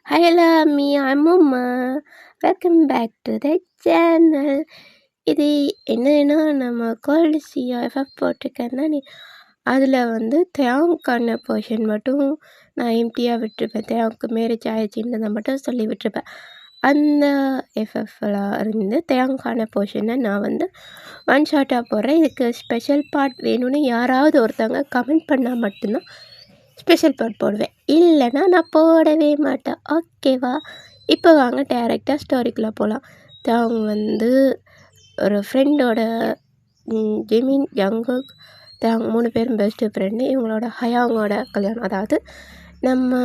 Hello, me, I'm Uma. Welcome back to the channel. இது என்னன்னா நம்ம கோல்டு சிஎஃப்எஃப் போட்டிருக்கேன்னா அதில் வந்து தேங்கான போர்ஷன் மட்டும் நான் எம்டியாக விட்டுருப்பேன். தேங்க்கு மேரேஜ் ஆயிடுச்சுன்றதை மட்டும் சொல்லி விட்டுருப்பேன். அந்த எஃப்எஃப்ல இருந்து தேங்கான போர்ஷனை நான் வந்து ஒன் ஷார்ட்டாக போடுறேன். இதுக்கு ஸ்பெஷல் பார்ட் வேணும்னு யாராவது ஒருத்தவங்க கமெண்ட் பண்ணால் மட்டும்தான் ஸ்பெஷல் பார்ட் போடுவேன், இல்லைன்னா நான் போடவே மாட்டேன். ஓகேவா? இப்போ வாங்க டேரெக்டாக ஸ்டோரிக்குள்ளே போகலாம். அவங்க வந்து ஒரு ஃப்ரெண்டோட ஜெமின் ஜங்குக் அவங்க 3 பேரும் பெஸ்ட்டு ஃப்ரெண்டு. இவங்களோட ஹயாங்கோட கல்யாணம், அதாவது நம்ம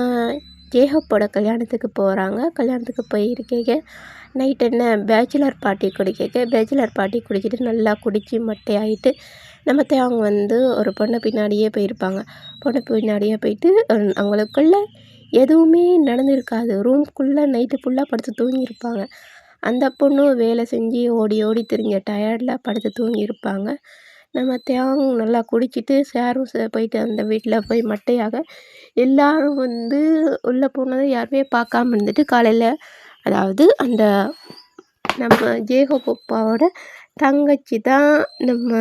ஜேஹப்போட கல்யாணத்துக்கு போகிறாங்க. கல்யாணத்துக்கு போயிருக்கேங்க நைட் என்ன பேச்சுலர் பார்ட்டி பேச்சுலர் பார்ட்டி குடிச்சிட்டு நல்லா குடித்து மட்டையாகிட்டு நம்ம அவங்க வந்து ஒரு பொண்ணை பின்னாடியே போயிருப்பாங்க. பொண்ணு பின்னாடியே போயிட்டு அவங்களுக்குள்ளே எதுவுமே நடந்திருக்காது. ரூம்குள்ளே நைட்டு ஃபுல்லாக படுத்து தூங்கியிருப்பாங்க. அந்த பொண்ணும் வேலை செஞ்சு ஓடி ஓடி திரிஞ்ச டயர்டில் படுத்து தூங்கியிருப்பாங்க. நம்ம நல்லா குடிச்சிட்டு சாரும் போயிட்டு அந்த வீட்டில் போய் மட்டையாக எல்லோரும் வந்து உள்ளே போனதை யாருமே பார்க்காம இருந்துட்டு காலையில், அதாவது அந்த நம்ம ஜேஹோப்பாவோட தங்கச்சி தான் நம்ம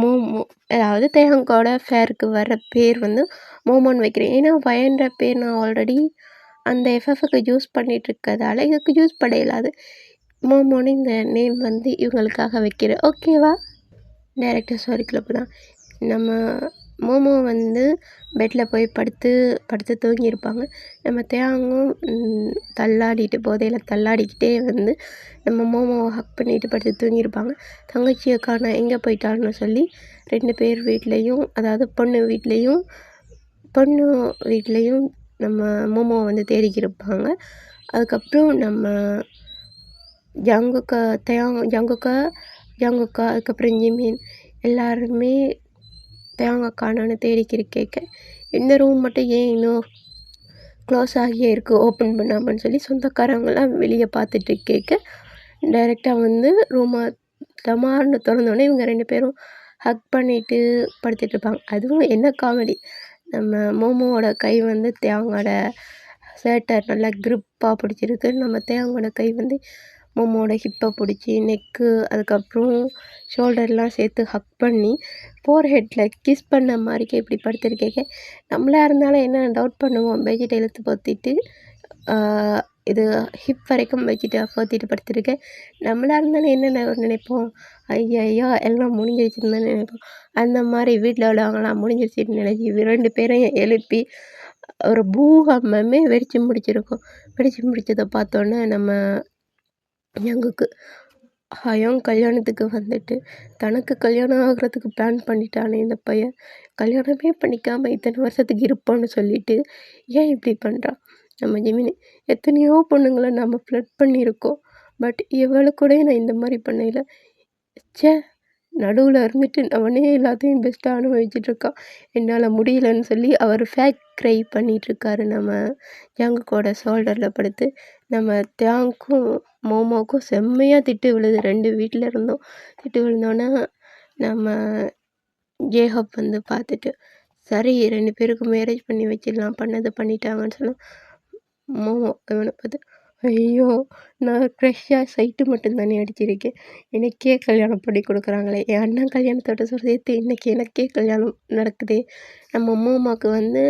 மோமோ, அதாவது தேங்கோட ஃபேருக்கு வர பேர் வந்து மோமோன்னு வைக்கிறேன். ஏன்னா வயன்ற பேர் நான் ஆல்ரெடி அந்த எஃப்எஃப்க்கு யூஸ் பண்ணிகிட்ருக்கதால இதுக்கு யூஸ் பண்ண இயலாது. மோமோன்னு இந்த நேம் வந்து இவங்களுக்காக வைக்கிறேன். ஓகேவா? டேரெக்டாக ஸ்டோரிக்குள்ளே போகலாம். நம்ம மோமோ வந்து பெட்டில் போய் படுத்து தூங்கியிருப்பாங்க. நம்ம தேங்கும் போதையில் தள்ளாடிக்கிட்டே வந்து நம்ம மோமோவை ஹக் பண்ணிட்டு படுத்து தூங்கியிருப்பாங்க. தங்கச்சியை காண எங்கே போயிட்டான்னு சொல்லி 2 பேர் வீட்லேயும், அதாவது பொண்ணு வீட்லேயும் நம்ம மோமோவை வந்து தேடிக்கிருப்பாங்க. அதுக்கப்புறம் நம்ம ஜங்குக்கா அதுக்கப்புறம் ஜிமின் எல்லாருமே தேங்காய் காணோன்னு தேடிக்கிருக்க இந்த ரூம் மட்டும் ஏன் இன்னும் க்ளோஸ் ஆகியே இருக்குது ஓப்பன் பண்ணாமன்னு சொல்லி சொந்தக்காரங்களாம் வெளியே பார்த்துட்டு கேட்க டைரெக்டாக வந்து ரூமை தமார்னு திறந்தோடனே இவங்க 2 பேரும் ஹக் பண்ணிவிட்டு படுத்துட்ருப்பாங்க. அதுவும் என்ன காமெடி, நம்ம மோமோவோட கை வந்து தேங்கோட ஷர்ட்டை நல்லா க்ரிப்பாக பிடிச்சிருக்கு. நம்ம தேங்கோட கை வந்து மோமோட ஹிப்பை பிடிச்சி நெக்கு அதுக்கப்புறம் ஷோல்டர்லாம் சேர்த்து ஹக் பண்ணி ஃபோர்ஹெட்டில் கிஸ் பண்ண மாதிரிக்கே இப்படி படுத்துருக்கேங்க. நம்மளாக இருந்தாலும் என்ன டவுட் பண்ணுவோம், பெட்ஷீட்டை இழுத்து போத்திட்டு இது ஹிப் வரைக்கும் பெட்ஷீட்டை போத்திட்டு படுத்துருக்கேன். நம்மளாக இருந்தாலும் என்ன நினைப்போம், ஐயோ எல்லாம் முடிஞ்சிருச்சுன்னு தான் நினைப்போம். அந்த மாதிரி வீட்டில் உள்ளவங்களாம் முடிஞ்சிருச்சுன்னு நினச்சி 2 பேரையும் எழுப்பி ஒரு பூகம்பமே வெடித்து முடிச்சதை பார்த்தோன்னே நம்ம ஜங்குக்கு ஹயாங் கல்யாணத்துக்கு வந்துட்டு தனக்கு கல்யாணம் ஆகிறதுக்கு பிளான் பண்ணிட்டானே இந்த பையன், கல்யாணமே பண்ணிக்காமல் இத்தனை வருஷத்துக்கு இருப்போன்னு சொல்லிட்டு ஏன் இப்படி பண்ணுறான்? நம்ம ஜெமினி எத்தனையோ பொண்ணுங்களை நம்ம ஃப்ளட் பண்ணியிருக்கோம், பட் இவளு கூட நான் இந்த மாதிரி பண்ணல. நடுவில் இருந்துட்டு அவனே எல்லாத்தையும் பெஸ்ட்டாக அனுபவிச்சிட்ருக்கான், என்னால் முடியலன்னு சொல்லி அவர் ஃபேக் க்ரை பண்ணிகிட்ருக்காரு. நம்ம ஜங்குக்கோட ஷோல்டரில் படுத்து நம்ம தேங்க்கும் மோமோவுக்கும் செம்மையாக திட்டு விழுது. 2 வீட்டில் இருந்தோம். திட்டு விழுந்தோன்னே நம்ம ஜேஹப் வந்து பார்த்துட்டு சரி 2 பேருக்கும் மேரேஜ் பண்ணி வச்சிடலாம், பண்ணது பண்ணிட்டாங்கன்னு சொன்னால் மோமோ இவனை பார்த்து ஐயோ நான் ஃப்ரெஷ்ஷாக சைட்டு மட்டும்தானே அடிச்சிருக்கேன், எனக்கே கல்யாணம் பண்ணி கொடுக்குறாங்களே, என் அண்ணன் கல்யாணத்தோட சேர்த்து இன்றைக்கி எனக்கே கல்யாணம் நடக்குதே. நம்ம மோமாவுக்கு வந்து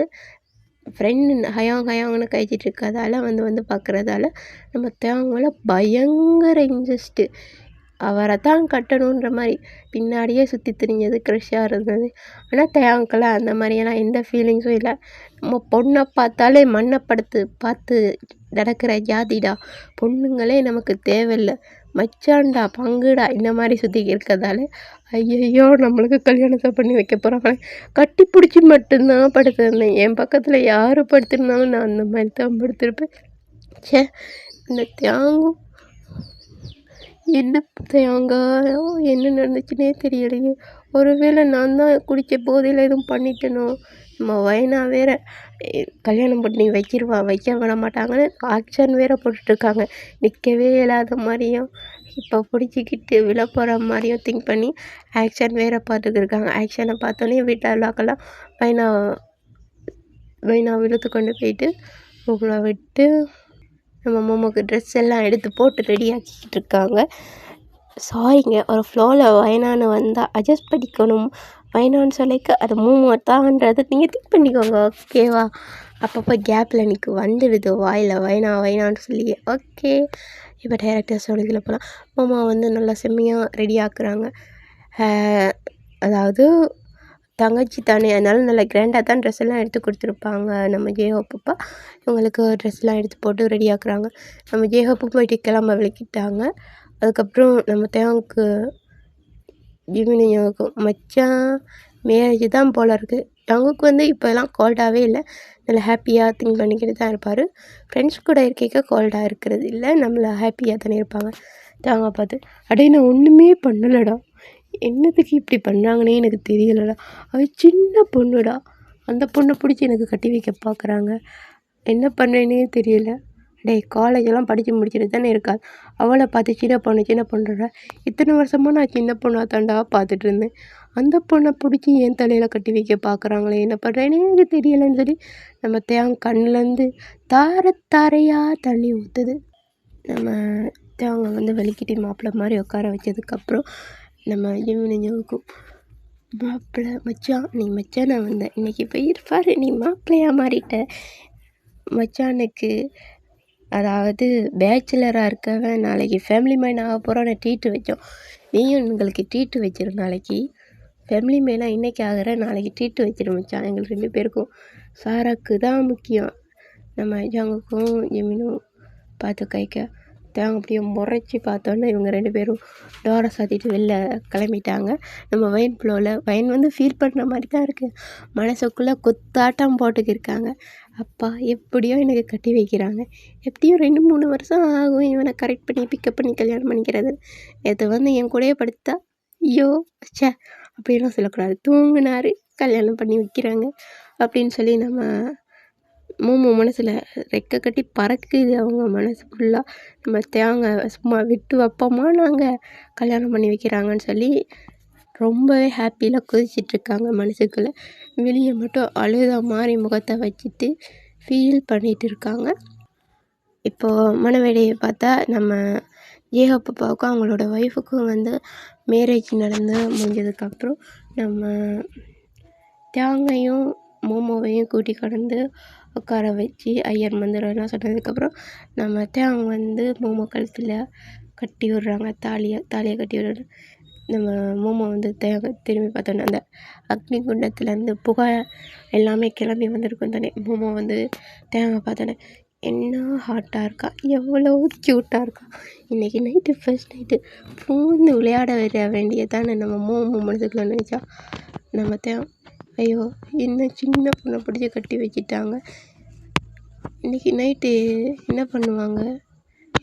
ஃப்ரெண்டு ஹயாங்னு கழிச்சிட்டு இருக்கிறதால வந்து பார்க்குறதால நம்ம தேவங்களை பயங்கர இன்ட்ரெஸ்ட்டு, அவரை தான் கட்டணுன்ற மாதிரி பின்னாடியே சுற்றி திரிஞ்சது க்ரஷ்ஷாக இருந்தது. ஆனால் தேவங்கெல்லாம் அந்த மாதிரியெல்லாம் எந்த ஃபீலிங்ஸும் இல்லை. நம்ம பொண்ணை பார்த்தாலே மண்ணை பார்த்து நடக்கிற ஜாதிடா, பொண்ணுங்களே நமக்கு தேவையில்லை, மச்சான்டா பங்குடா இந்த மாதிரி சுற்றி இருக்கிறதால ஐயையோ நம்மளுக்கு கல்யாணத்தை பண்ணி வைக்க போகிறாங்களே, கட்டி பிடிச்சி மட்டும்தான் படுத்திருந்தேன். என் பக்கத்தில் யார் படுத்திருந்தாலும் நான் அந்த மாதிரி தான் படுத்திருப்பேன். இந்த தேங்கும் என்ன தேங்காயோ என்ன நடந்துச்சுன்னே தெரியலையே, ஒருவேளை நான் தான் குடித்த போதையில் எதுவும் பண்ணிட்டேனோ. நம்ம வயனா வேற கல்யாணம் பண்ணி வைக்க விட மாட்டாங்கன்னு ஆக்ஷன் வேற போட்டுட்ருக்காங்க. நிற்கவே இல்லாத மாதிரியும் இப்போ பிடிச்சிக்கிட்டு விழ போகிற மாதிரியும் திங்க் பண்ணி ஆக்ஷன் வேற பார்த்துக்கிருக்காங்க. ஆக்ஷனை பார்த்தோன்னே வீட்டில் உள்ளாக்கெல்லாம் வைனா இழுத்து கொண்டு போயிட்டு உங்களை விட்டு நம்ம மோமோக்கு ட்ரெஸ் எல்லாம் எடுத்து போட்டு ரெடி ஆக்கிக்கிட்டு இருக்காங்க. சாரிங்க, ஒரு ஃப்ளோவில் வேணான்னு வந்தால் அட்ஜஸ்ட் பண்ணிக்கணும். வேணான்னு சொல்லிக்க அது மோமோ தான்ன்றதை நீங்கள் திங்க் பண்ணிக்கோங்க, ஓகேவா? அப்பப்போ கேப்பில் எனக்கு வந்துடுது வாயில் வேணான்னு சொல்லி. ஓகே, இப்போ டைரக்டர் சொல்லிக்கல போகலாம். மோமோ வந்து நல்லா செம்மையாக ரெடி ஆக்குறாங்க. அதாவது தங்கச்சி தானே, அதனால நல்லா கிராண்டாக தான் ட்ரெஸ் எல்லாம் எடுத்து கொடுத்துருப்பாங்க நம்ம ஜேஹோப்பா. இவங்களுக்கு ட்ரெஸ்லாம் எடுத்து போட்டு ரெடி ஆக்குறாங்க. நம்ம ஜேஹோப்பு போயிட்டு கிளம்ப விளக்கிட்டாங்க. அதுக்கப்புறம் நம்ம தேவனுக்கு ஜிமினிக்கும் மச்சான் மேரேஜ் தான் போல் இருக்குது. அவங்களுக்கு வந்து இப்போலாம் கோல்டாகவே இல்லை, நல்லா ஹாப்பியாக திங்க் பண்ணிக்கிட்டு தான் இருப்பார். ஃப்ரெண்ட்ஸ் கூட இருக்க கோல்டாக இருக்கிறது இல்லை, நம்மளை ஹாப்பியாக தானே இருப்பாங்க. தேவங்க பார்த்து அடே நான் ஒன்றுமே பண்ணலடா, என்னத்துக்கு இப்படி பண்ணுறாங்கன்னே எனக்கு தெரியலடா, அது சின்ன பொண்ணுடா, அந்த பொண்ணை பிடிச்சி எனக்கு கட்டி வைக்க பார்க்குறாங்க, என்ன பண்ணேன்னே தெரியல. டே காலேஜெல்லாம் படித்து முடிச்சுட்டு தானே இருக்காது, அவளை பார்த்து சின்ன பொண்ணுடா, இத்தனை வருஷமாக நான் சின்ன பொண்ணாக தாண்டா பார்த்துட்டு இருந்தேன், அந்த பொண்ணை பிடிச்சி என் தலையில் கட்டி வைக்க பார்க்குறாங்களே, என்ன பண்ணுறேனே எனக்கு தெரியலைன்னு சொல்லி நம்ம தேவங்க கண்ணிலேருந்து தாரையாக தண்ணி ஊற்றுது. நம்ம தேவங்க வந்து வெளிக்கிட்டி மாப்பிள்ளை மாதிரி உட்கார வச்சதுக்கப்புறம் நம்ம ஜிமினிக்கும் மாப்பிள்ளை மச்சான், நீ மச்சானா வந்த இன்னைக்கு போயிருப்பாரு, நீ மாப்பிள்ளையாக மாறிட்ட. மச்சானுக்கு அதாவது பேச்சுலராக இருக்கவன் நாளைக்கு ஃபேமிலி மேன் ஆக போகிறோன்னு ட்ரீட்டு வச்சோம். நீயும் உங்களுக்கு ட்ரீட்டு வச்சிரு, நாளைக்கு ஃபேமிலி மேனாக இன்றைக்கி ஆகிற, நாளைக்கு ட்ரீட்டு வச்சிரு மச்சான். எங்களுக்கு 2 பேருக்கும் சாராக்கு தான் முக்கியம். நம்ம ஜாங்குக்கும் ஜெமினும் பார்த்து கைக்க தேவங்க அப்படியே முறைச்சி பார்த்தோன்னே இவங்க 2 பேரும் டோரை சாத்திட்டு வெளில கிளம்பிட்டாங்க. நம்ம வைன் ஃப்ளோவில் வைன் வந்து ஃபீல் பண்ணுற மாதிரி தான் இருக்குது, மனசுக்குள்ளே கொத்தாட்டம் போட்டுக்கிருக்காங்க. அப்பா எப்படியோ எனக்கு கட்டி வைக்கிறாங்க, எப்படியும் 2-3 வருஷம் ஆகும் இவனை கரெக்ட் பண்ணி பிக்கப் பண்ணி கல்யாணம் பண்ணிக்கிறது. இது வந்து என் கூடயே படுத்தா ஐயோ சே அப்படின்லாம் சொல்லக்கூடாது, தூங்குனாரு கல்யாணம் பண்ணி வைக்கிறாங்க அப்படின்னு சொல்லி நம்ம மோமோ மனசில் ரெக்கை கட்டி பறக்குது. அவங்க மனசு ஃபுல்லாக நம்ம தேங்க சும்மா விட்டு வைப்போமா நாங்கள் கல்யாணம் பண்ணி வைக்கிறாங்கன்னு சொல்லி ரொம்பவே ஹாப்பியில் குதிச்சிட்ருக்காங்க மனசுக்குள்ளே. வெளியே மட்டும் அழுத மாதிரி முகத்தை வச்சுட்டு ஃபீல் பண்ணிகிட்டு இருக்காங்க. இப்போது மணவேடையை பார்த்தா நம்ம ஜேஹப்பாவுக்கும் அவங்களோட ஒய்ஃபுக்கும் வந்து மேரேஜ் நடந்து முடிஞ்சதுக்கப்புறம் நம்ம தேங்கையும் மோமோவையும் கூட்டி கடந்து உட்கார வச்சு ஐயர் மந்திரம் எல்லாம் சொன்னதுக்கப்புறம் நம்ம தேங்க வந்து மோமோ கழுத்தில் கட்டி விடுறாங்க, தாலியை கட்டி விடுறாங்க. நம்ம மோமோ வந்து திரும்பி பார்த்தோன்னே அந்த அக்னி குண்டத்துலேருந்து புகை எல்லாமே கிளம்பி வந்திருக்கும் தானே. மோமோ வந்து தேங்க பார்த்தோன்னே என்ன ஹாட்டாக இருக்கா, எவ்வளோ க்யூட்டாக இருக்கா, இன்றைக்கி நைட்டு ஃபர்ஸ்ட் நைட்டு பூந்து விளையாட வர வேண்டியதானே நம்ம மோமோ மனசுக்குள்ள நினச்சா. நம்ம ஐயோ இன்னும் சின்ன பொண்ணை பிடிச்சி கட்டி வச்சுட்டாங்க, இன்றைக்கி நைட்டு என்ன பண்ணுவாங்க,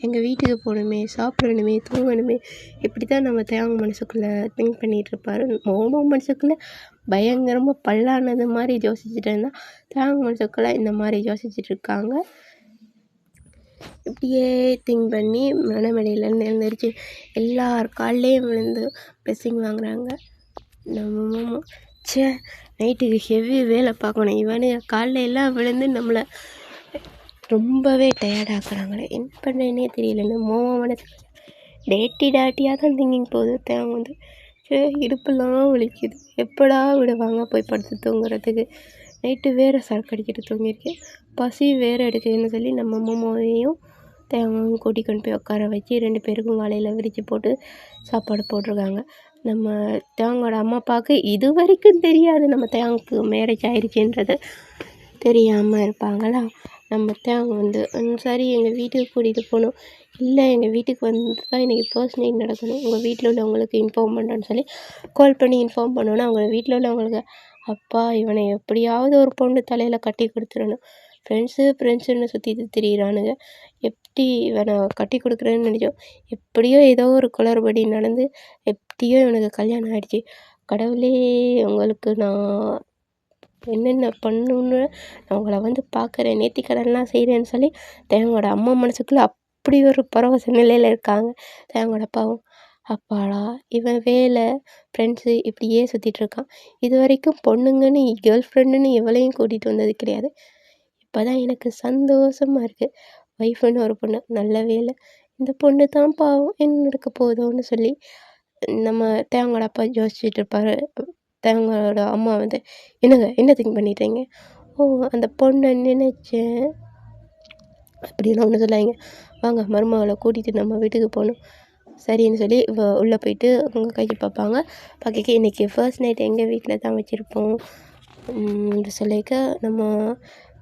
எங்கள் வீட்டுக்கு போகணுமே, சாப்பிடணுமே, தூங்கணுமே, இப்படி தான் நம்ம தேவங்க மனசுக்குள்ளே திங்க் பண்ணிகிட்ருப்பாரு. மோமோ மனசுக்குள்ளே பயங்கரமாக பல்லானது மாதிரி யோசிச்சுட்டு இருந்தால் தேவங்க மனசுக்குள்ளே இந்த மாதிரி யோசிச்சுட்ருக்காங்க. இப்படியே திங்க் பண்ணி மனமேடையிலேருந்து எழுந்திரிச்சு எல்லார் கால்லேயும் விழுந்து ப்ளெஸ்ஸிங் வாங்குறாங்க. நம்ம மோமோ சே நைட்டுக்கு ஹெவி வேலை பார்க்கணும், இவனுங்க காலைல எல்லாம் விழுந்து நம்மளை ரொம்பவே டயர்டாக்குறாங்களே, என்ன பண்ணுறேன்னே தெரியல. இந்த மோமோ மனசு டாட்டியாக தான் திங்கிங் போகுது. தேவை வந்து சே இடுப்பெல்லாம் வலிக்குது, எப்படா விடுவாங்க போய் படுத்து தூங்குறதுக்கு, நைட்டு வேறு சரக்கு அடிக்கிட்டு தூங்கியிருக்கேன், பசி வேறு எடுக்குதுன்னு சொல்லி நம்ம மோமோவையும் தேங்காயும் கூட்டி கொண்டு போய் உட்கார வச்சு 2 பேருக்கும் வாழையில் விரித்து போட்டு சாப்பாடு போட்டிருக்காங்க. நம்ம தேங்கோட அம்மா அப்பாவுக்கு இது வரைக்கும் தெரியாது நம்ம தேங்க்கு மேரேஜ் ஆயிடுச்சுன்றது தெரியாமல் இருப்பாங்களா. நம்ம தேங்க வந்து சரி எங்கள் வீட்டுக்கு கூட்டிகிட்டு போகணும், இல்லை எங்கள் வீட்டுக்கு வந்து தான் இன்றைக்கி பர்சனல் நைட் நடக்கணும், உங்கள் வீட்டில் உள்ளவங்களுக்கு இன்ஃபார்ம் பண்ணுறோன்னு சொல்லி கால் பண்ணி இன்ஃபார்ம் பண்ணோன்னா அவங்க வீட்டில் உள்ளவங்களுக்கு அப்பா இவனை எப்படியாவது ஒரு பொண்ணு தலையில் கட்டி கொடுத்துடணும், ஃப்ரெண்ட்ஸுன்னு சுற்றிட்டு திரியிறானுங்க, எப்படி இவனை கட்டி கொடுக்குறேன்னு நினச்சோம், எப்படியோ ஏதோ ஒரு குளறுபடி நடந்து எப்படியோ இவனுக்கு கல்யாணம் ஆகிடுச்சி, கடவுளே உங்களுக்கு நான் என்னென்ன பண்ணணுன்னு நான் உங்களை வந்து பார்க்குறேன், நேர்த்திக்கடன்லாம் செய்கிறேன்னு சொல்லி தேவங்களோட அம்மா மனசுக்குள்ளே அப்படி ஒரு பரவச நிலையில் இருக்காங்க. தேவங்களோட அப்பாவும் அப்பாடா இவன் வேலை ஃப்ரெண்ட்ஸு இப்படியே சுற்றிட்டுருக்கான், இது வரைக்கும் பொண்ணுங்கன்னு கேர்ள் ஃப்ரெண்டுன்னு எவளையும் கூட்டிகிட்டு வந்தது கிடையாது, அப்போ தான் எனக்கு சந்தோஷமாக இருக்குது. ஒய்ஃபுன்னு ஒரு பொண்ணு, நல்ல வேளை இந்த பொண்ணு தான் பாவம் என்ன நடக்க போதோன்னு சொல்லி நம்ம தேவங்களோட அப்பா யோசிச்சுட்டு இருப்பார். தேவங்களோட அம்மா வந்து, என்னங்க என்ன திங்க் பண்ணிட்டீங்க? ஓ அந்த பொண்ணை நினைச்சேன் அப்படிலாம் ஒன்றும் சொல்லாதீங்க, வாங்க மருமகளை கூட்டிகிட்டு நம்ம வீட்டுக்கு போகணும். சரின்னு சொல்லி உள்ளே போயிட்டு அவங்க கையை பார்ப்பாங்க. பார்க்க இன்றைக்கி ஃபர்ஸ்ட் நைட் எங்கள் வீட்டில் தான் வச்சுருப்போம் சொல்லிக்க நம்ம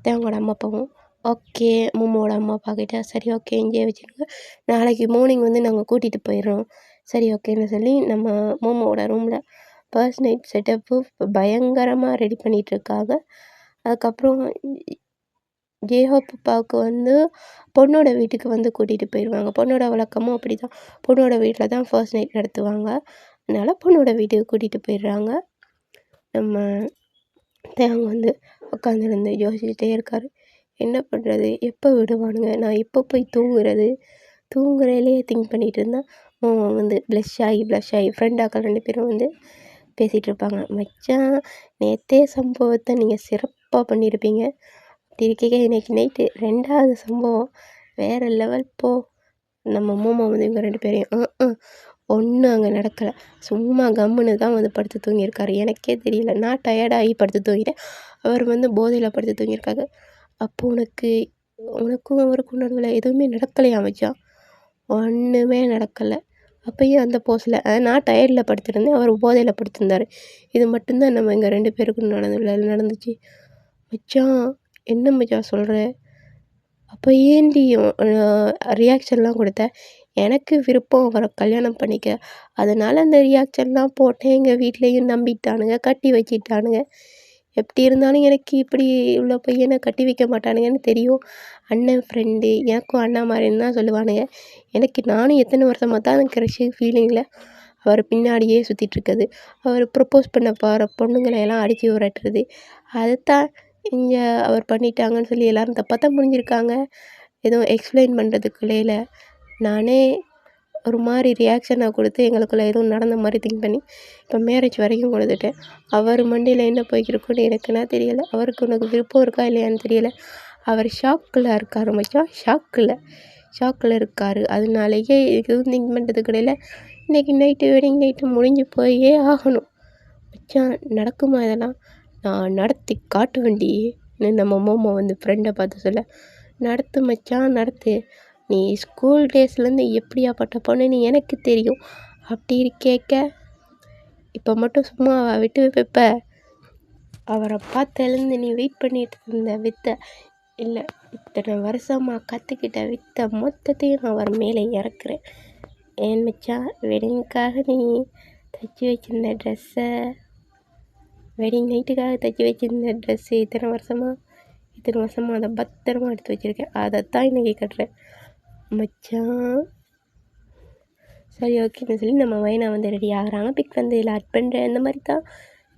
தேவங்களோட அம்மா அப்பாவும் ஓகே, மோமோட அம்மா அப்பா கிட்ட சரி ஓகே இங்கேயே வச்சுருங்க, நாளைக்கு மார்னிங் வந்து நாங்கள் கூட்டிகிட்டு போயிடுறோம். சரி ஓகேன்னு சொல்லி நம்ம மோமோட ரூமில் ஃபர்ஸ்ட் நைட் செட்டப்பு பயங்கரமாக ரெடி பண்ணிகிட்ருக்காங்க. அதுக்கப்புறம் ஜேஹோ பாப்பாவுக்கு வந்து பொண்ணோட வீட்டுக்கு வந்து கூட்டிகிட்டு போயிடுவாங்க. பொண்ணோட வழக்கமும் அப்படி தான், பொண்ணோட வீட்டில் தான் ஃபர்ஸ்ட் நைட் நடத்துவாங்க. அதனால் பொண்ணோட வீட்டுக்கு கூட்டிகிட்டு போயிடுறாங்க. நம்ம தேவங்க வந்து உட்காந்துருந்து யோசிச்சுட்டே இருக்கார், என்ன பண்ணுறது, எப்போ விடுவானுங்க, நான் எப்போ போய் தூங்குறதுலேயே திங்க் பண்ணிகிட்டு இருந்தேன். வந்து ப்ளஷ் ஆகி ஃப்ரெண்டாக்கள் 2 பேரும் வந்து பேசிகிட்டு இருப்பாங்க. மச்சான் நேற்றே சம்பவத்தை நீங்கள் சிறப்பாக பண்ணியிருப்பீங்க, அப்படி இருக்க இன்றைக்கி நைட்டு 2வது சம்பவம் வேறு லெவல் போ. நம்ம மோமோ வந்து இவங்க 2 பேரையும் ஒன்றும் அங்கே நடக்கலை, சும்மா கம்முன்னு தான் வந்து படுத்து தூங்கியிருக்காரு. எனக்கே தெரியல, நான் டயர்டாகி படுத்து தூங்கிட்டேன், அவர் வந்து போதையில் படுத்து தூங்கியிருக்காரு. அப்போது உனக்கும் அவருக்கும் நடுவில் எதுவுமே நடக்கலையா மச்சான்? ஒன்றுமே நடக்கலை. அப்பயும் அந்த போஸில் நான் டயர்டில் படுத்திருந்தேன், அவர் போதையில் படுத்திருந்தார். இது மட்டும்தான் நம்ம எங்கள் 2 பேருக்கும் நடந்துச்சு. மச்சான் என்ன மச்சான் சொல்கிற? அப்போ ஏன்டி ரியாக்ஷன்லாம் கொடுத்த? எனக்கு விருப்பம் அவரை கல்யாணம் பண்ணிக்க, அதனால் அந்த ரியாக்ஷன்லாம் போட்டேன். எங்கள் வீட்லேயும் நம்பிட்டானுங்க, கட்டி வச்சிட்டானுங்க. எப்படி இருந்தாலும் எனக்கு இப்படி உள்ள பையனை கட்டி வைக்க மாட்டானுங்கன்னு தெரியும். அண்ணன் ஃப்ரெண்டு, எனக்கும் அண்ணா மாதிரின்னு தான் சொல்லுவானுங்க. நானும் எத்தனை வருஷமாக தான் எனக்கு க்ரஷ் ஃபீலிங்கில் அவர் பின்னாடியே சுற்றிட்டுருக்குது. அவர் ப்ரப்போஸ் பண்ண போகிற பொண்ணுங்களையெல்லாம் அடித்து விரட்டுறது, அதுதான் இங்கே அவர் பண்ணிட்டாங்கன்னு சொல்லி எல்லோரும் தப்பாக தான் புரிஞ்சுருக்காங்க. எதுவும் எக்ஸ்பிளைன் பண்ணுறதுக்குள்ளேல நானே ஒரு மாதிரி ரியாக்ஷனை கொடுத்து எங்களுக்குள்ளே எதுவும் நடந்த மாதிரி திங்க் பண்ணி இப்போ மேரேஜ் வரைக்கும் கொடுத்துட்டேன். அவர் மண்டியில் என்ன போய்க்கிருக்குன்னு எனக்குன்னா தெரியலை, அவருக்கு உனக்கு விருப்பம் இருக்கா இல்லையான்னு தெரியலை. அவர் ஷாக்கில் இருக்கார் மச்சான், ஷாக்கில் இருக்கார். அதனாலேயே எதுவும் திங்க் பண்ணுறதுக்கு இடையில இன்றைக்கி நைட்டு வெட்டிங் நைட்டு முடிஞ்சு போயே ஆகணும். மச்சான் நடக்குமா இதெல்லாம்? நான் நடத்தி காட்டுவேன்டின்னு நம்ம மோமோ வந்து ஃப்ரெண்டை பார்த்து சொல்ல, நடத்து மச்சான் நடத்து, நீ ஸ்கூல் டேஸ்லேருந்து எப்படியாப்பட்ட பொண்ணுன்னு எனக்கு தெரியும். அப்படி இருக்கேக்க இப்போ மட்டும் சும்மா விட்டு வைப்ப? அவரை பார்த்ததுலேருந்து நீ வெயிட் பண்ணிட்டு இருந்த வித்தை இல்லை, இத்தனை வருஷமாக கற்றுக்கிட்ட வித்தை மொத்தத்தையும் நான் அவர் மேலே இறக்குறேன். ஏன் மச்சான், வெட்டிங்க்காக நீ தைச்சி வச்சிருந்த ட்ரெஸ்ஸை, வெட்டிங் நைட்டுக்காக தைச்சி வச்சிருந்த ட்ரெஸ்ஸு இத்தனை வருஷமாக அதை பத்திரமா எடுத்து வச்சுருக்கேன், அதைத்தான் இன்றைக்கி கட்டுறேன் மச்சான். சரி ஓகேன்னு சொல்லி நம்ம வைனா வந்து ரெடி ஆகுறாங்க. பிக் வந்து இதில் ஆட் பண்ணுறேன், இந்த மாதிரி தான்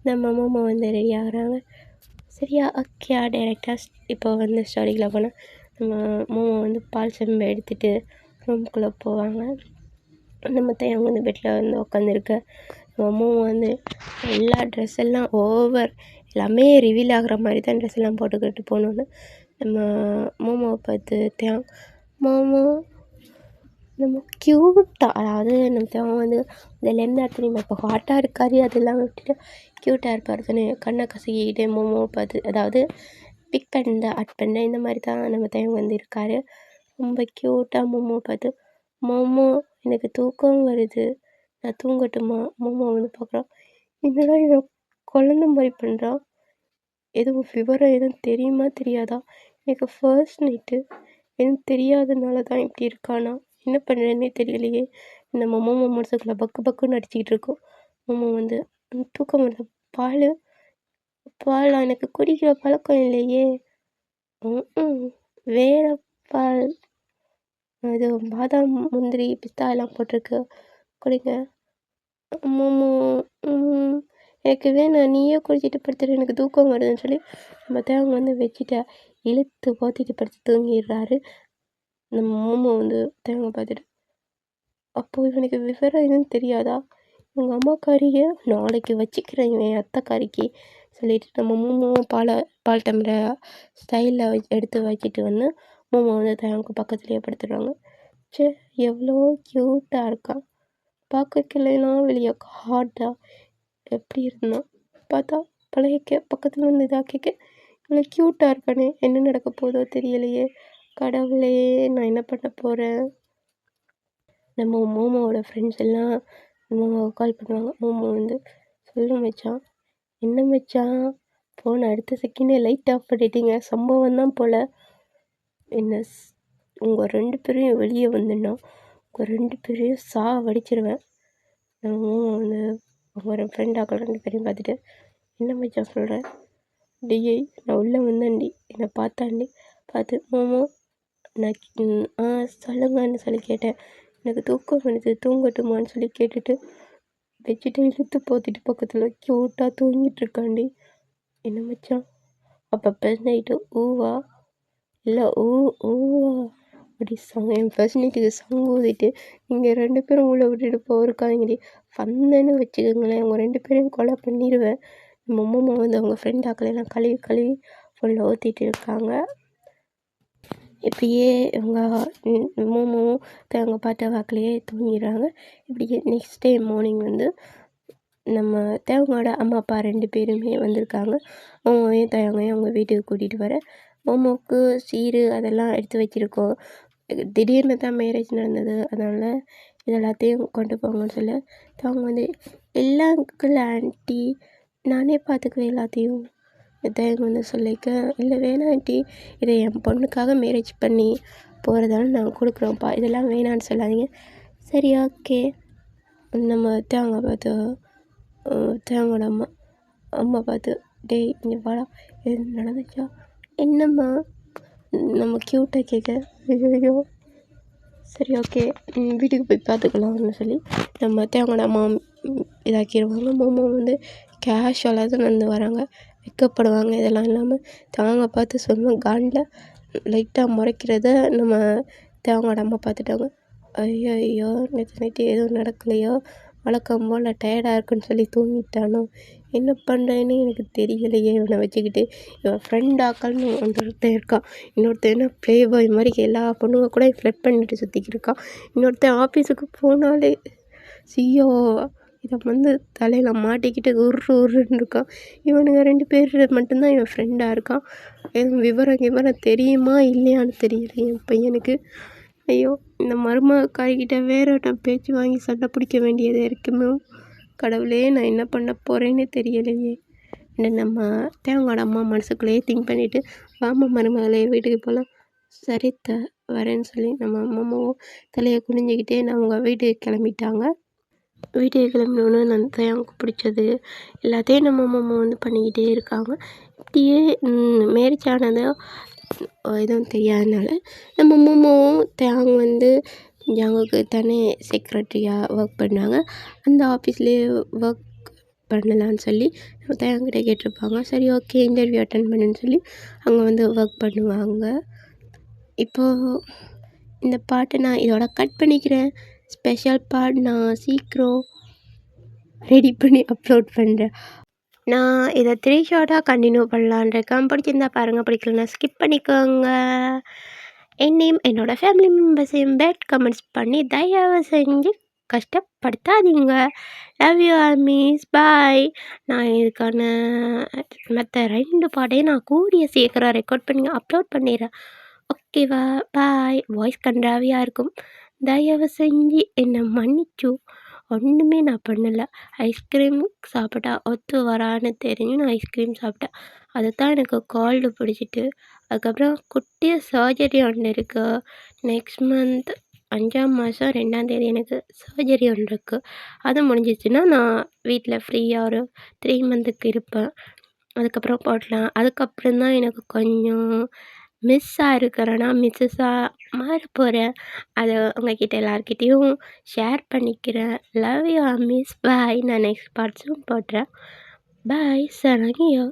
நம்ம மோமோ வந்து ரெடி ஆகுறாங்க. சரியா ஓகே, டேரெக்டாக இப்போ வந்து ஸ்டோரிக்குள்ளே போனால் நம்ம மோமோ வந்து பால் செம்பை எடுத்துகிட்டு ரூம்குள்ளே போவாங்க. நம்ம தேவங்க வந்து பெட்டில் வந்து உட்காந்துருக்க, நம்ம மோமோ வந்து எல்லா ட்ரெஸ் எல்லாம் எல்லாமே ரிவீல் ஆகிற மாதிரி தான் ட்ரெஸ் எல்லாம் போட்டுக்கிட்டு போகணுன்னு நம்ம மோமோவை பார்த்து தேவன் மோமோ நம்ம க்யூட்டாக, அதாவது நம்ம தேவன் வந்து அதில் என்ன தெரியுமா, இப்போ ஹாட்டாக இருக்காரு அதெல்லாம் விட்டுட்டு க்யூட்டாக இருப்பார் தானே, கண்ணை கசக்கிக்கிட்டே மோமோவை பார்த்து, அதாவது பிக் பண்ண ஆட் பண்ண இந்த மாதிரி தான் நம்ம தேவன் வந்து இருக்கார். ரொம்ப க்யூட்டாக மோமோவை பார்த்து, மோமோ எனக்கு தூக்கம் வருது, நான் தூங்கட்டுமா? மோமோ வந்து பார்க்குறான், என்னடா இவன் குழந்த மாதிரி பண்ணுறான், எதுவும் விவரம் எதுவும் தெரியுமா தெரியாதா, எனக்கு ஃபர்ஸ்ட் நைட்டு எதுவும் தெரியாதனால தான் இப்படி இருக்கானா, என்ன பண்ணுறேன்னே தெரியலையே. நம்ம மோமோ மனசுக்குள்ளே பக்குன்னு அடிச்சுக்கிட்டு இருக்கோம். மோமோ வந்து தூக்கம் வருது, பால் எனக்கு குடிக்கிற பழக்கம் இல்லையே, வேறு பால், இது பாதாம் முந்திரி பிஸ்தா எல்லாம் போட்டிருக்கு, குடிங்க. மோமோ எனக்கு வேணாம், நீயே குடிச்சிட்டு படுத்துட்டு எனக்கு தூக்கம் வருதுன்னு சொல்லி நம்ம தேவங்க வந்து வச்சுட்டு இழுத்து போத்திட்டு படுத்து தூங்கிடுறாரு. நம்ம மோமோ வந்து தேவங்க பார்த்துட்டு, அப்போது இவனுக்கு விவரம் எதுவும் தெரியாதா, உங்கள் அம்மாக்காரியை நாளைக்கு வச்சுக்கிறேன் இவன் அத்தைக்காரிக்கு சொல்லிட்டு நம்ம மோமோவும் பால் டம்ளரை ஸ்டைலில் எடுத்து வச்சுட்டு வந்து மோமோ வந்து தயாங்க பக்கத்துலேயே படுத்துடுவாங்க. ச்சே, எவ்வளோ க்யூட்டாக இருக்கான். பார்க்கறதுலாம் வெளியே ஹாட்டாக எப்படி இருந்தான், பார்த்தா பழகிக்க பக்கத்தில் வந்து இதாக்கிக்க இவ்வளோ க்யூட்டாக இருக்கானே. என்ன நடக்க போதோ தெரியலையே. கடவுளே, நான் என்ன பண்ண போகிறேன். நம்ம மோமோவோட ஃப்ரெண்ட்ஸ் எல்லாம் மோமோவை கால் பண்ணுவாங்க. மோமோ வந்து சொல்லும் மச்சான். என்ன மச்சான், ஃபோன் அடுத்த செகண்டே லைட் ஆஃப் பண்ணிட்டீங்க, சம்பவம் தான் போல். என்ன உங்கள் 2 பேரையும் வெளியே வந்துடணும், உங்கள் 2 பேரையும் வடிச்சிருவேன். நான் வந்து ஒரு ஃப்ரெண்டாக்கள் 2 பேரையும் பார்த்துட்டு, என்ன மச்சான் சொல்கிறேன். டிஏ நான் உள்ளே வந்தேன்டி, என்னை பார்த்து மோமோ நான் சொல்லுங்கன்னு சொல்லி கேட்டேன். எனக்கு தூக்கம் வருது, தூங்கட்டுமான்னு சொல்லி கேட்டுட்டு பெட்ஷீட்டை இழுத்து போத்திட்டு பக்கத்தில் க்யூட்டாக தூங்கிட்டு இருக்காண்டி. என்ன மச்சான், அப்போ நைட்டு ஊவா இல்லை ஊவா அப்படி என் ஃபர்ஸ்ட் நைட்டுக்கு சங்கு ஊதிட்டு நீங்கள் 2 பேரும் உள்ள விட்டுட்டு போயிருக்காங்கடி. வந்தேன்னு வச்சுக்கோங்களேன், உங்கள் 2 பேரையும் கொலை பண்ணிடுவேன். நம்ம அம்மா வந்து அவங்க ஃப்ரெண்ட் ஆக்களையெல்லாம் கழுவி ஃபுல்லாக ஊற்றிட்டு இருக்காங்க. இப்படியே இவங்க மோமோவும் அவங்க பாட்ட வாக்கிலேயே தூங்கிடுறாங்க. இப்படியே நெக்ஸ்ட் டே மார்னிங் வந்து நம்ம தேவங்களோட அம்மா அப்பா 2 பேருமே வந்திருக்காங்க. மோமோவையும் தேவங்கையும் அவங்க வீட்டுக்கு கூட்டிகிட்டு வர மோமோவுக்கு சீர் அதெல்லாம் எடுத்து வச்சுருக்கோம். திடீர்னு தான் மேரேஜ் நடந்தது, அதனால் இது எல்லாத்தையும் கொண்டு போங்கன்னு சொல்ல அவங்க வந்து எல்லாம் அங்கிள் ஆண்டி நானே பார்த்துக்குவேன் எல்லாத்தையும் தேவங்க வந்து சொல்லிக்க. இல்லை வேணாம் ஆண்டி, இதை என் பொண்ணுக்காக மேரேஜ் பண்ணி போகிறதால நாங்கள் கொடுக்குறோம்ப்பா, இதெல்லாம் வேணான்னு சொல்லாதீங்க. சரி ஓகே. நம்ம தேவங்க பார்த்து தேவங்களோட அம்மா பார்த்து, டேய் இங்கே வாடா, எது நடந்துச்சா, என்னம்மா நம்ம க்யூட்டாக கேட்க. ஐயோ சரி ஓகே வீட்டுக்கு போய் பார்த்துக்கலாம்னு சொல்லி நம்ம தேவங்களோட அம்மா இதாக்கிடுவாங்க. மோமோ வந்து கேஷுவலாக தான் நடந்து வராங்க, வெக்கப்படுவாங்க. இதெல்லாம் இல்லாமல் தேவங்க பார்த்து சொல்லுவோம் காண்டில் லைட்டாக முறைக்கிறத நம்ம தேவங்களோட அம்மா பார்த்துட்டாங்க. ஐயோ நேற்று நைட்டு எதுவும் நடக்கலையோ, வழக்கம் போல் டயர்டாக இருக்குன்னு சொல்லி தூங்கிட்டானோ, என்ன பண்ணுறேன்னு எனக்கு தெரியலையே. இவனை வச்சுக்கிட்டு இவன் ஃப்ரெண்ட் ஆக்கள்னு ஒருத்தன் இருக்கான், இன்னொருத்தன் என்ன ப்ளே பாய் மாதிரி எல்லா பொண்ணுங்க கூட ஃப்ளட் பண்ணிட்டு சுற்றிக்கிட்டு இருக்கான். இன்னொருத்தன் ஆஃபீஸுக்கு போனாலே சியோ இதை வந்து தலையில் மாட்டிக்கிட்டு உருன்னு இருக்கான். இவனுங்க 2 பேர் மட்டும்தான் இவன் ஃப்ரெண்டாக இருக்கான். எதுவும் விவரம் தெரியுமா இல்லையான்னு தெரியல என் பையனுக்கு. ஐயோ, இந்த மருமக்காரிக்கிட்ட வேற நான் பேச்சு வாங்கி சண்டை பிடிக்க வேண்டியது இருக்குமோ. கடவுளே, நான் என்ன பண்ண போகிறேன்னு தெரியலையே. நம்ம தேவங்களோட அம்மா மனசுக்குள்ளேயே திங்க் பண்ணிவிட்டு, வாமா மருமகளே வீட்டுக்கு போகலாம். சரித்த வரேன்னு சொல்லி நம்ம அம்மாவும் தலையை குனிஞ்சிக்கிட்டே நான் அவங்க வீட்டுக்கு கிளம்பிட்டாங்க. வீட்டுக்கு கிளம்பினோன்னு நான் தேவங்க பிடிச்சது எல்லாத்தையும் நம்ம அம்மா வந்து பண்ணிக்கிட்டே இருக்காங்க. இப்படியே மேரேஜ் ஆனது எதுவும் தெரியாதனால நம்ம அம்மாவும் தேவங்க வந்து ஜாங்குக்கு தானே செக்ரட்டரியாக ஒர்க் பண்ணாங்க. அந்த ஆஃபீஸ்லேயே ஒர்க் பண்ணலான்னு சொல்லி நம்ம தேவங்கிட்ட கேட்டிருப்பாங்க. சரி ஓகே இன்டர்வியூ அட்டன் பண்ணுன்னு சொல்லி அங்கே வந்து ஒர்க் பண்ணுவாங்க. இப்போது இந்த பாட்டை நான் இதோட கட் பண்ணிக்கிறேன். ஸ்பெஷல் பார்ட் நான் சீக்கிரம் ரெடி பண்ணி அப்லோட் பண்ணுறேன். நான் இதை 3 ஷார்ட்டாக கண்டினியூ பண்ணலான் இருக்கேன். பிடிச்சிருந்தா பாருங்கள், பிடிக்கலன்னா ஸ்கிப் பண்ணிக்கோங்க. என்னையும் என்னோடய ஃபேமிலி மெம்பர்ஸையும் பேட் கமெண்ட்ஸ் பண்ணி தயவு செஞ்சு கஷ்டப்படுத்தாதீங்க. லவ் யூ ஆர்மீஸ், பாய். நான் இதுக்கான மற்ற 2 பாட்டையும் நான் கூடிய சீக்கிரம் ரெக்கார்ட் பண்ணி அப்லோட் பண்ணிடுறேன். ஓகேவா? பாய். வாய்ஸ் கன்றாவியாக இருக்கும், தயவு செஞ்சு என்னை மன்னிச்சு. ஒன்றுமே நான் பண்ணலை. ஐஸ்கிரீம் சாப்பிட்டா ஒத்து வரான்னு தெரிஞ்சு நான் ஐஸ்கிரீம் சாப்பிட்டேன். அது தான் எனக்கு கோல்டு பிடிச்சிட்டு. அதுக்கப்புறம் குட்டிய சர்ஜரி ஒன்று இருக்குது. நெக்ஸ்ட் மந்த் 5ஆம் மாதம் 2ஆம் தேதி எனக்கு சர்ஜரி ஒன்று இருக்குது. அது முடிஞ்சிச்சுன்னா நான் வீட்டில் ஃப்ரீயாக ஒரு 3 மந்த்துக்கு இருப்பேன். அதுக்கப்புறம் போடலாம். அதுக்கப்புறம் தான் எனக்கு கொஞ்சம் மிஸ்ஸாக இருக்கிறேன்னா மிஸ்ஸஸாக மாற போகிறேன். அதை உங்கள்கிட்ட எல்லாருக்கிட்டேயும் ஷேர் பண்ணிக்கிறேன். லவ் யூ மிஸ், பாய். நான் நெக்ஸ்ட் பார்ட்ஸும் போடுறேன். பாய், சரணியா.